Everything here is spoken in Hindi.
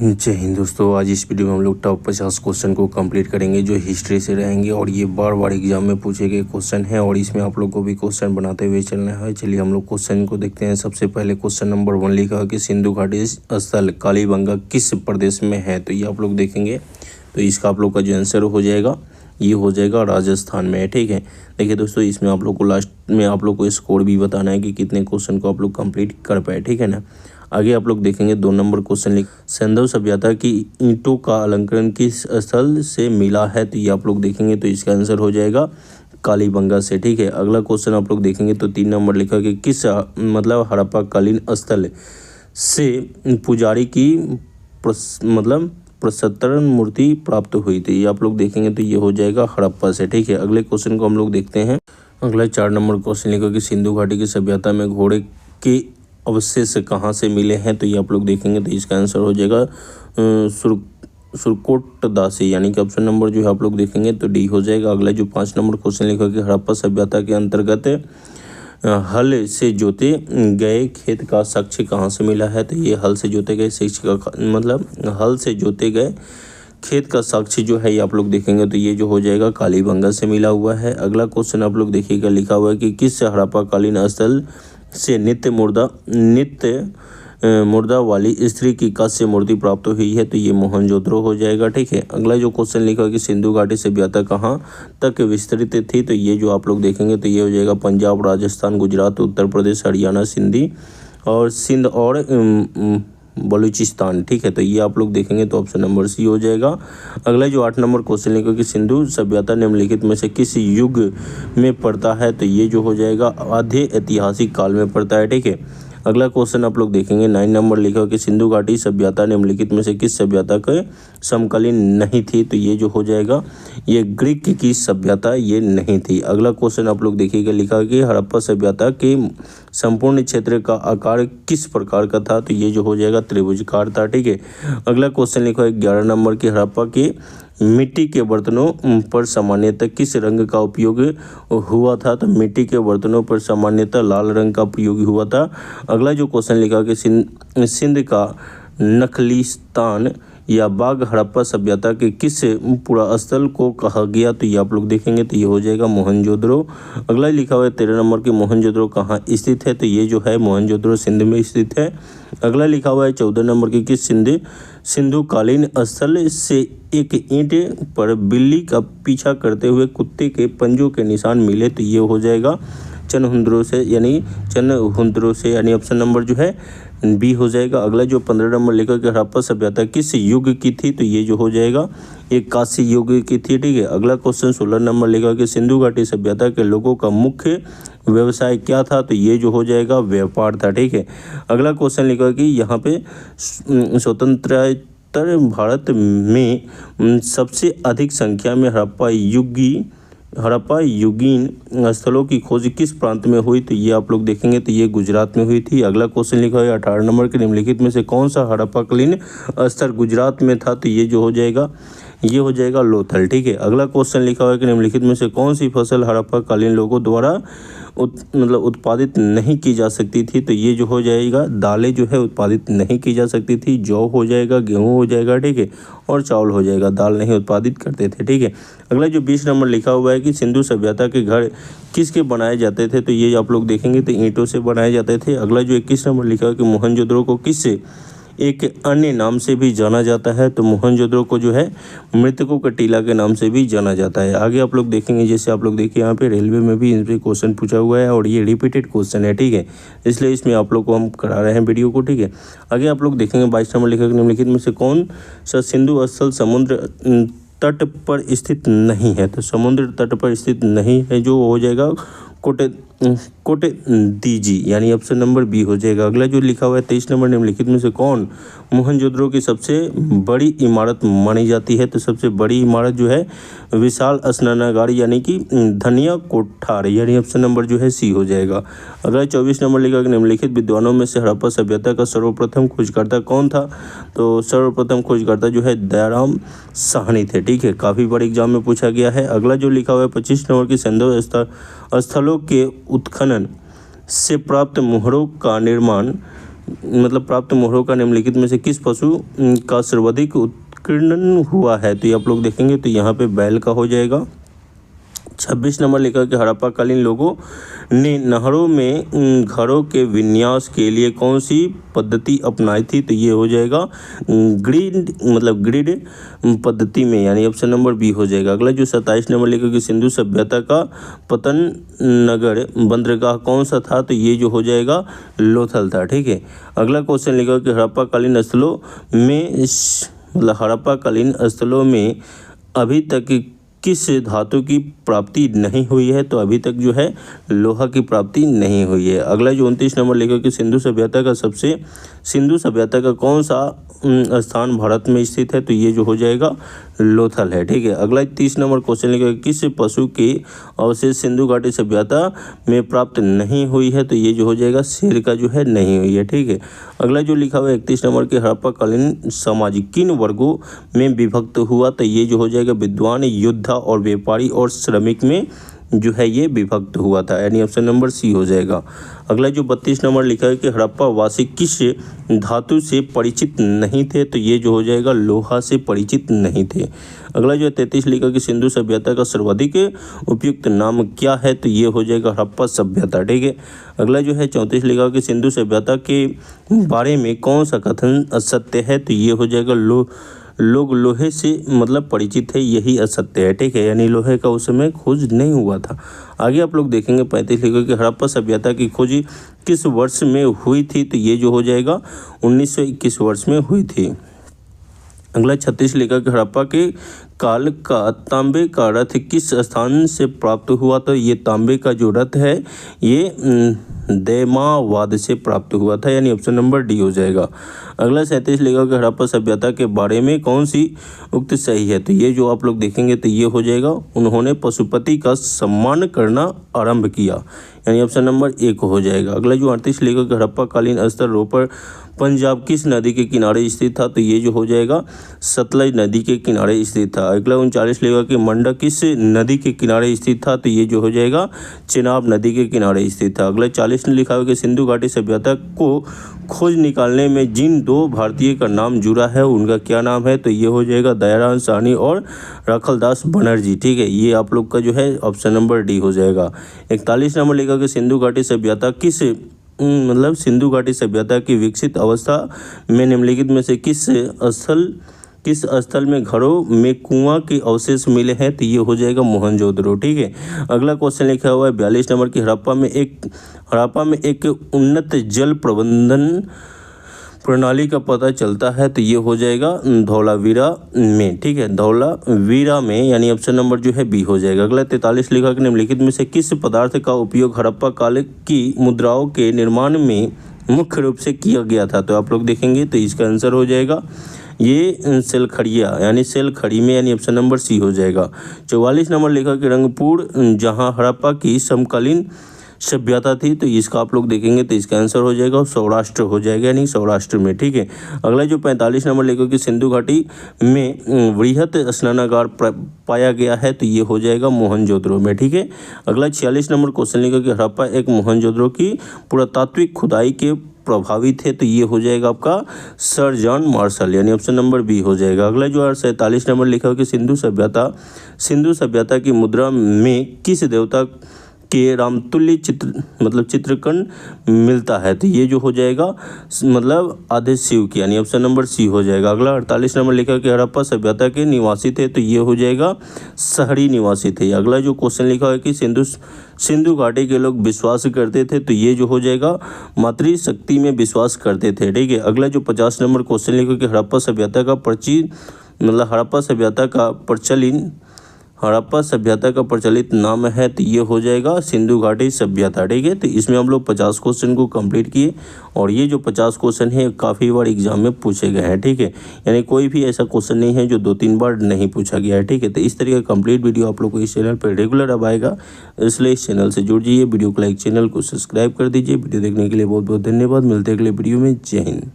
जय हिंद दोस्तों। आज इस वीडियो में हम लोग टॉप 50 क्वेश्चन को कंप्लीट करेंगे जो हिस्ट्री से रहेंगे और ये बार बार एग्जाम में पूछे गए क्वेश्चन है और इसमें आप लोग को भी क्वेश्चन बनाते हुए चलना है। चलिए हम लोग क्वेश्चन को देखते हैं। सबसे पहले क्वेश्चन नंबर 1 लिखा है कि सिंधु घाटी स्थल कालीबंगा किस प्रदेश में है। तो ये आप लोग देखेंगे तो इसका आप लोग का जो आंसर हो जाएगा ये हो जाएगा राजस्थान में है। ठीक है, देखिए दोस्तों इसमें आप लोग को लास्ट में आप लोग को स्कोर भी बताना है कि कितने क्वेश्चन को आप लोग कंप्लीट कर पाए। ठीक है ना। आगे आप लोग देखेंगे 2 नंबर क्वेश्चन लिख सिंधु सभ्यता की ईंटों का अलंकरण किस स्थल से मिला है। तो ये आप लोग देखेंगे तो इसका आंसर हो जाएगा कालीबंगा से। ठीक है, अगला क्वेश्चन आप लोग देखेंगे तो 3 नंबर लिखा कि किस हड़प्पा कालीन स्थल से पुजारी की प्रस्तरण मूर्ति प्राप्त हुई थी। ये आप लोग देखेंगे तो ये हो जाएगा हड़प्पा से। ठीक है, अगले क्वेश्चन को हम लोग देखते हैं। अगला 4 नंबर क्वेश्चन लिखा कि सिंधु घाटी की सभ्यता में घोड़े के अवशेष कहाँ से मिले हैं। तो ये आप लोग देखेंगे तो इसका आंसर हो जाएगा सुरकोटदासी, यानी कि ऑप्शन नंबर जो है आप लोग देखेंगे तो डी हो जाएगा। अगला जो 5 नंबर क्वेश्चन लिखा कि हड़प्पा सभ्यता के अंतर्गत हल से जोते गए खेत का साक्ष्य कहाँ से मिला है। तो ये हल से जोते गए हल से जोते गए खेत का साक्ष्य जो है ये आप लोग देखेंगे तो ये जो हो जाएगा कालीबंगा से मिला हुआ है। अगला क्वेश्चन आप लोग देखिएगा, लिखा हुआ है कि किस हड़प्पा कालीन स्थल से नित्य मुर्दा वाली स्त्री की कांस्य मूर्ति प्राप्त हुई है। तो ये मोहनजोदड़ो हो जाएगा। ठीक है, अगला जो क्वेश्चन लिखा है कि सिंधु घाटी सभ्यता कहाँ तक विस्तृत थी। तो ये जो आप लोग देखेंगे तो ये हो जाएगा पंजाब, राजस्थान, गुजरात, उत्तर प्रदेश, हरियाणा, सिंध और बलूचिस्तान। ठीक है, तो ये आप लोग देखेंगे तो ऑप्शन नंबर सी हो जाएगा। अगला जो 8 नंबर क्वेश्चन लिखा कि सिंधु सभ्यता निम्नलिखित में से किस युग में पड़ता है। तो ये जो हो जाएगा आधे ऐतिहासिक काल में पड़ता है। ठीक है, अगला क्वेश्चन आप लोग देखेंगे 9 नंबर लिखा कि सिंधु घाटी सभ्यता निम्नलिखित में से किस सभ्यता के समकालीन नहीं थी। तो ये जो हो जाएगा ये ग्रीक की सभ्यता ये नहीं थी। अगला क्वेश्चन आप लोग देखिएगा, लिखा कि हड़प्पा सभ्यता के संपूर्ण क्षेत्र का आकार किस प्रकार का था। तो ये जो हो जाएगा त्रिभुजाकार था। ठीक है, अगला क्वेश्चन लिखा है 11 नंबर की हड़प्पा के मिट्टी के बर्तनों पर सामान्यतः किस रंग का उपयोग हुआ था। तो मिट्टी के बर्तनों पर सामान्यतः लाल रंग का उपयोग हुआ था। अगला जो क्वेश्चन लिखा कि सिंध का नखलिस्तान या बाग हड़प्पा सभ्यता के किस पुरास्थल को कहा गया। तो ये आप लोग देखेंगे तो ये हो जाएगा मोहनजोदड़ो। अगला लिखा हुआ है 13 नंबर की मोहनजोदड़ो कहाँ स्थित है। तो ये जो है मोहनजोदड़ो सिंध में स्थित है। अगला लिखा हुआ है 14 नंबर की किस सिंधु कालीन स्थल से एक ईंट पर बिल्ली का पीछा करते हुए कुत्ते के पंजों के निशान मिले। तो ये हो जाएगा चनहुंद्रो से, यानी ऑप्शन नंबर जो है बी हो जाएगा। अगला जो 15 नंबर लिखा कि हड़प्पा सभ्यता किस युग की थी। तो ये जो हो जाएगा ये कांस्य युग की थी। ठीक है, अगला क्वेश्चन 16 नंबर लिखा कि सिंधु घाटी सभ्यता के लोगों का मुख्य व्यवसाय क्या था। तो ये जो हो जाएगा व्यापार था। ठीक है, अगला क्वेश्चन लिखा कि यहाँ पे स्वतंत्र भारत में सबसे अधिक संख्या में हड़प्पा युगीन स्थलों की खोज किस प्रांत में हुई। तो ये आप लोग देखेंगे तो ये गुजरात में हुई थी। अगला क्वेश्चन लिखा है 18 नंबर के निम्नलिखित में से कौन सा हड़प्पा कालीन स्थल गुजरात में था। तो ये जो हो जाएगा ये हो जाएगा लोथल। ठीक है, अगला क्वेश्चन लिखा हुआ है कि निम्नलिखित में से कौन सी फसल हड़प्पा कालीन लोगों द्वारा उत्पादित नहीं की जा सकती थी। तो ये जो हो जाएगा दालें जो है उत्पादित नहीं की जा सकती थी। जौ हो जाएगा, गेहूं हो जाएगा, ठीक है, और चावल हो जाएगा, दाल नहीं उत्पादित करते थे। ठीक है, अगला जो 20 नंबर लिखा हुआ है कि सिंधु सभ्यता के घर किसके बनाए जाते थे। तो ये आप लोग देखेंगे तो ईंटों से बनाए जाते थे। अगला जो 21 नंबर लिखा है कि मोहनजोदड़ो को किससे एक अन्य नाम से भी जाना जाता है। तो मोहनजोदड़ो को जो है मृतकों का टीला के नाम से भी जाना जाता है। आगे आप लोग देखेंगे, जैसे आप लोग देखिए यहाँ पे रेलवे में भी इन पे क्वेश्चन पूछा हुआ है और ये रिपीटेड क्वेश्चन है। ठीक है, इसलिए इसमें आप लोग को हम करा रहे हैं वीडियो को। ठीक है, आगे आप लोग देखेंगे 22 नंबर लिखा निम्नलिखित में से कौन सा सिंधु स्थल समुद्र तट पर स्थित नहीं है। तो समुद्र तट पर स्थित नहीं है जो हो जाएगा कोटेदीजी, यानी ऑप्शन नंबर बी हो जाएगा। अगला जो लिखा हुआ है 23 नंबर निम्नलिखित में से कौन मोहनजोदड़ो की सबसे बड़ी इमारत मानी जाती है। तो सबसे बड़ी इमारत जो है विशाल स्नानागार यानी कि धनिया कोठार, यानी ऑप्शन नंबर जो है सी हो जाएगा। अगला 24 नंबर लिखा कि निम्नलिखित विद्वानों में से हड़प्पा सभ्यता का सर्वप्रथम खोजकर्ता कौन था। तो सर्वप्रथम खोजकर्ता जो है दयाराम साहनी थे। ठीक है, काफ़ी बड़े एग्जाम में पूछा गया है। अगला जो लिखा हुआ है 25 नंबर की सिंधु स्थलों के उत्खनन से प्राप्त मोहरों का निर्माण मतलब प्राप्त मोहरों का निम्नलिखित में से किस पशु का सर्वाधिक उत्कीर्णन हुआ है? तो ये आप लोग देखेंगे तो यहाँ पे बैल का हो जाएगा। 26 नंबर लिखा कि हड़प्पा कालीन लोगों ने नहरों में घरों के विन्यास के लिए कौन सी पद्धति अपनाई थी? तो ये हो जाएगा ग्रिड पद्धति में, यानी ऑप्शन नंबर बी हो जाएगा। अगला जो 27 नंबर लिखा कि सिंधु सभ्यता का पतन नगर बंदरगाह कौन सा था? तो ये जो हो जाएगा लोथल था। ठीक है, अगला क्वेश्चन लिखा कि हड़प्पा कालीन स्थलों में हड़प्पा कालीन स्थलों में अभी तक किस धातु की प्राप्ति नहीं हुई है? तो अभी तक जो है लोहा की प्राप्ति नहीं हुई है। अगला जो 29 नंबर लिखा कि सिंधु सभ्यता का कौन सा स्थान भारत में स्थित है? तो ये जो हो जाएगा लोथल है। ठीक है, अगला 30 नंबर क्वेश्चन लिखा किस पशु के अवशेष सिंधु घाटी सभ्यता में प्राप्त नहीं हुई है? तो ये जो हो जाएगा शेर का जो है नहीं हुई है। ठीक है, अगला जो लिखा हुआ है 31 नंबर के हड़प्पा कालीन समाज किन वर्गों में विभक्त हुआ? तो ये जो हो जाएगा विद्वान, योद्धा और व्यापारी और श्रमिक में जो है ये विभक्त हुआ था, यानी ऑप्शन नंबर सी हो जाएगा। अगला जो 32 नंबर लिखा है कि हड़प्पा वासी किस धातु से परिचित नहीं थे? तो ये जो हो जाएगा लोहा से परिचित नहीं थे। अगला जो 33 लिखा कि सिंधु सभ्यता का सर्वाधिक उपयुक्त नाम क्या है? तो ये हो जाएगा हड़प्पा सभ्यता। ठीक है, अगला जो है 34 लिखा कि सिंधु सभ्यता के बारे में कौन सा कथन असत्य है? तो ये हो जाएगा लोग लोहे से परिचित है, यही असत्य है। ठीक है, यानी लोहे का उस समय खोज नहीं हुआ था। आगे आप लोग देखेंगे 35 लिखा कि हड़प्पा सभ्यता की खोज किस वर्ष में हुई थी? तो ये जो हो जाएगा 1921 वर्ष में हुई थी। अगला 36 लिखा कि हड़प्पा के काल का तांबे का रथ किस स्थान से प्राप्त हुआ? तो ये तांबे का जो रथ है ये दैमावाद से प्राप्त हुआ था, यानी ऑप्शन नंबर डी हो जाएगा। अगला 37 लिखा कि हड़प्पा सभ्यता के बारे में कौन सी उक्त सही है? तो ये जो आप लोग देखेंगे तो ये हो जाएगा उन्होंने पशुपति का सम्मान करना आरंभ किया, यानी ऑप्शन नंबर एक हो जाएगा। अगला जो 38 लिखा कि हड़प्पा कालीन स्तर रोपर पंजाब किस नदी के किनारे स्थित था? तो ये जो हो जाएगा सतलज नदी के किनारे स्थित था। अगला 39 लिखा कि मंडक किस नदी के किनारे स्थित था? तो ये जो हो जाएगा चिनाब नदी के किनारे स्थित था। अगला 40 ने लिखा हुआ कि सिंधु घाटी सभ्यता को खोज निकालने में जिन दो भारतीय का नाम जुड़ा है उनका क्या नाम है? तो ये हो जाएगा दयाराम साहनी और रखलदास बनर्जी। ठीक है, ये आप लोग का जो है ऑप्शन नंबर डी हो जाएगा। 41 नंबर लिखा कि सिंधु घाटी सभ्यता सिंधु घाटी सभ्यता की विकसित अवस्था में निम्नलिखित में से किस स्थल में घरों में कुआं के अवशेष मिले हैं? तो ये हो जाएगा मोहनजोदड़ो। ठीक है, अगला क्वेश्चन लिखा हुआ है 42 नंबर की हड़प्पा में एक उन्नत जल प्रबंधन प्रणाली का पता चलता है? तो ये हो जाएगा धौलावीरा में। ठीक है, धौलावीरा में, यानी ऑप्शन नंबर जो है बी हो जाएगा। अगला 43 लिखा कि निम्नलिखित में से किस पदार्थ का उपयोग हड़प्पा काल की मुद्राओं के निर्माण में मुख्य रूप से किया गया था? तो आप लोग देखेंगे तो इसका आंसर हो जाएगा ये सेलखड़िया, यानी सेलखड़ी में, यानी ऑप्शन नंबर सी हो जाएगा। 44 नंबर लिखा कि रंगपुर जहां हड़प्पा की समकालीन सभ्यता थी, तो इसका आप लोग देखेंगे तो इसका आंसर हो जाएगा सौराष्ट्र हो जाएगा, यानी सौराष्ट्र में। ठीक है, अगला जो 45 नंबर लिखा कि सिंधु घाटी में वृहत स्नानागार पाया गया है? तो ये हो जाएगा मोहनजोदड़ो में। ठीक है, अगला 46 नंबर क्वेश्चन लिखा कि हड़प्पा एक मोहनजोदड़ो की पुरातात्विक खुदाई के प्रभावित है? तो ये हो जाएगा आपका सर जॉन मार्शल, यानी ऑप्शन नंबर बी हो जाएगा। अगला जो 47 नंबर लिखा कि सिंधु सभ्यता की मुद्रा में किस देवता के रामतुल्य चित्रकण मिलता है? तो ये जो हो जाएगा आधे शिव की, यानी ऑप्शन नंबर सी हो जाएगा। अगला 48 नंबर लिखा कि हड़प्पा सभ्यता के निवासी थे? तो ये हो जाएगा शहरी निवासी थे। अगला जो क्वेश्चन लिखा है कि सिंधु घाटी के लोग विश्वास करते थे? तो ये जो हो जाएगा मातृशक्ति में विश्वास करते थे। ठीक है, अगला जो 50 नंबर क्वेश्चन लिखा कि हड़प्पा सभ्यता का प्रचलित नाम है? तो ये हो जाएगा सिंधु घाटी सभ्यता। ठीक है, तो इसमें हम लोग 50 क्वेश्चन को कंप्लीट किए, और ये जो 50 क्वेश्चन है काफ़ी बार एग्जाम में पूछे गए हैं। ठीक है, यानी कोई भी ऐसा क्वेश्चन नहीं है जो 2-3 बार नहीं पूछा गया है। ठीक है, तो इस तरीके का कंप्लीट वीडियो आप लोग को इस चैनल पर रेगुलर अब आएगा, इसलिए इस चैनल से जुड़ जाइए, वीडियो को लाइक, चैनल को सब्सक्राइब कर दीजिए। वीडियो देखने के लिए बहुत बहुत धन्यवाद। मिलते हैं अगले वीडियो में। जय हिंद।